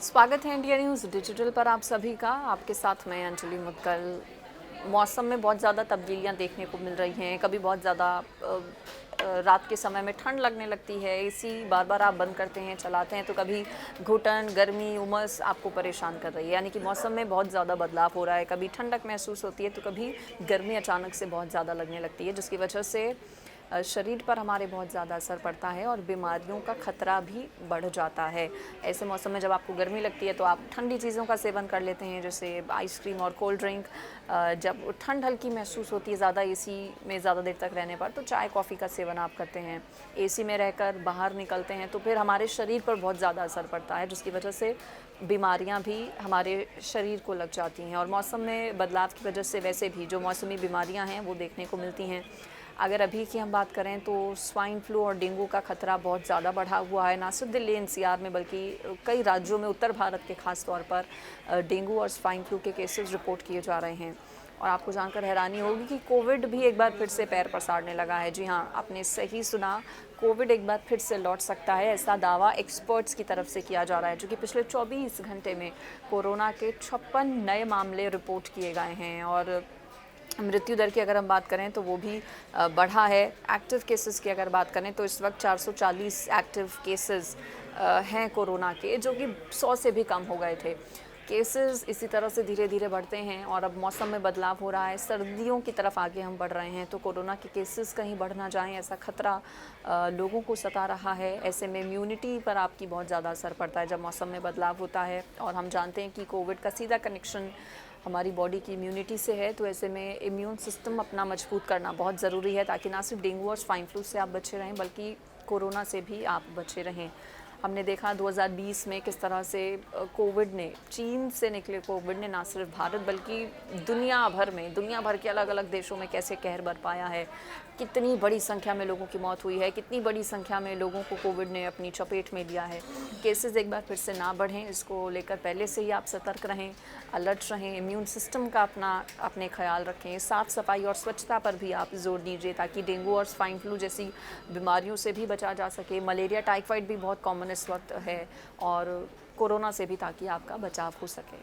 स्वागत है India news digital पर आप सभी का। आपके साथ मैं अंजलि मुद्गल। मौसम में बहुत ज़्यादा तब्दीलियां देखने को मिल रही हैं। कभी बहुत ज़्यादा रात के समय में ठंड लगने लगती है, एसी बार बार आप बंद करते हैं चलाते हैं तो कभी घुटन गर्मी उमस आपको परेशान कर रही है। यानी कि मौसम में बहुत ज़्यादा बदलाव हो रहा है। कभी ठंडक महसूस होती है तो कभी गर्मी अचानक से बहुत ज़्यादा लगने लगती है, जिसकी वजह से शरीर पर हमारे बहुत ज़्यादा असर पड़ता है और बीमारियों का खतरा भी बढ़ जाता है। ऐसे मौसम में जब आपको गर्मी लगती है तो आप ठंडी चीज़ों का सेवन कर लेते हैं, जैसे आइसक्रीम और कोल्ड ड्रिंक। जब ठंड हल्की महसूस होती है ज़्यादा एसी में ज़्यादा देर तक रहने पर, तो चाय कॉफ़ी का सेवन आप करते हैं। एसी में रहकर बाहर निकलते हैं तो फिर हमारे शरीर पर बहुत ज़्यादा असर पड़ता है, जिसकी वजह से बीमारियां भी हमारे शरीर को लग जाती हैं। और मौसम में बदलाव की वजह से वैसे भी जो मौसमी बीमारियां हैं वो देखने को मिलती हैं। अगर अभी की हम बात करें तो स्वाइन फ्लू और डेंगू का खतरा बहुत ज़्यादा बढ़ा हुआ है, ना सिर्फ दिल्ली एनसीआर में बल्कि कई राज्यों में उत्तर भारत के खास तौर पर डेंगू और स्वाइन फ्लू के केसेस रिपोर्ट किए जा रहे हैं। और आपको जानकर हैरानी होगी कि कोविड भी एक बार फिर से पैर पसारने लगा है। जी हाँ, आपने सही सुना, कोविड एक बार फिर से लौट सकता है, ऐसा दावा एक्सपर्ट्स की तरफ से किया जा रहा है। जो कि पिछले 24 घंटे में कोरोना के 56 नए मामले रिपोर्ट किए गए हैं। और मृत्यु दर की अगर हम बात करें तो वो भी बढ़ा है। एक्टिव केसेस की अगर बात करें तो इस वक्त 440 एक्टिव केसेस हैं कोरोना के, जो कि 100 से भी कम हो गए थे। केसेस इसी तरह से धीरे धीरे बढ़ते हैं और अब मौसम में बदलाव हो रहा है, सर्दियों की तरफ आगे हम बढ़ रहे हैं, तो कोरोना के केसेस कहीं बढ़ ना जाएं ऐसा खतरा लोगों को सता रहा है। ऐसे में इम्यूनिटी पर आपकी बहुत ज़्यादा असर पड़ता है जब मौसम में बदलाव होता है। और हम जानते हैं कि कोविड का सीधा कनेक्शन हमारी बॉडी की इम्यूनिटी से है, तो ऐसे में इम्यून सिस्टम अपना मजबूत करना बहुत ज़रूरी है, ताकि ना सिर्फ डेंगू और स्वाइन फ्लू से आप बचे रहें बल्कि कोरोना से भी आप बचे रहें। हमने देखा 2020 में किस तरह से कोविड ने, चीन से निकले कोविड ने ना सिर्फ भारत बल्कि दुनिया भर के अलग अलग देशों में कैसे कहर बरपाया है। कितनी बड़ी संख्या में लोगों की मौत हुई है, कितनी बड़ी संख्या में लोगों को कोविड ने अपनी चपेट में लिया है। केसेस एक बार फिर से ना बढ़ें, इसको लेकर पहले से ही आप सतर्क रहें, अलर्ट रहें, इम्यून सिस्टम का अपने ख्याल रखें, साफ़ सफाई और स्वच्छता पर भी आप जोर दीजिए, ताकि डेंगू और स्वाइन फ्लू जैसी बीमारियों से भी बचा जा सके। मलेरिया टाइफाइड भी बहुत कॉमन इस वक्त है, और कोरोना से भी, ताकि आपका बचाव हो सके।